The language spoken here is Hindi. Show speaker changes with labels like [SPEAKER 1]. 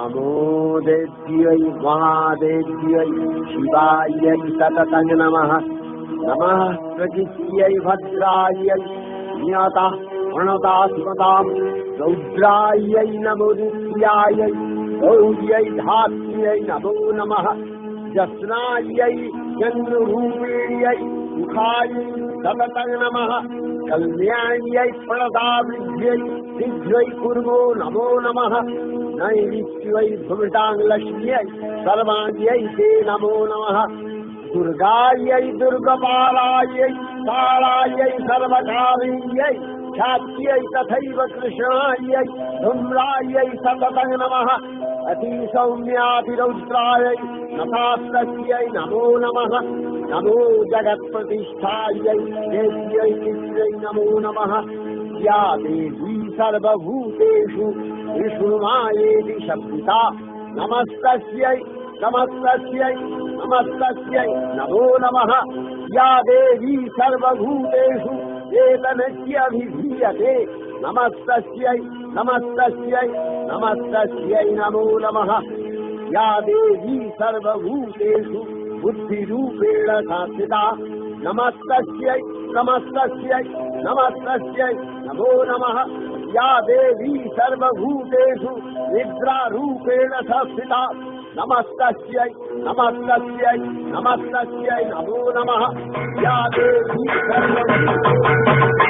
[SPEAKER 1] नमो देव्यै महादेव्यै शिवायै सततं नमः। नमः प्रकृत्यै भद्रायै नियतः प्रणता सुमतां रौद्रायै नमो नित्यायै गौर्यै धात्र्यै नमो नमः। जस्नायै चन्द्ररूपिण्यै मुखायै सततं नमः। कल्याण्यै प्रणतावृद्ध्यै शीघ्रै कुर्मो नमो नमः। नैऋत्यै भुमृताङ्गलक्ष्म्यै सर्वाङ्ग्यै ते नमो नमः। दुर्गायै दुर्गपालायै कालायै सर्वकालिन्यै ख्यात्यै तथैव कृष्णायै धूम्रायै सततं नमः। अतिसौम्यातिरौद्रायै नतास्तस्यै नमो नमः। नमो जगत्प्रतिष्ठायै देव्यै नित्यै नमो नमः। या देवी सर्वभूतेषु विष्णुमायेति शब्दिता नमस्तस्यै नमस्तस्यै नमस्तस्यै नमो नमः। या देवी सर्वभूतेषु चेतनस्याभिधीयते नमस्तस्यै नमस्तस्यै नमस्तस्यै नमो नमः। या देवी सर्वभूतेषु बुद्धिरूपेण संस्थिता नमस्तस्यै नमस्तस्यै नमस्तस्यै नमो नमः। या देवी सर्वभूतेषु निद्रारूपेण संस्थिता नमस्तस्यै नमस्तस्यै नमस्तस्यै नमो नमः। या देवी सर्वभूतेषु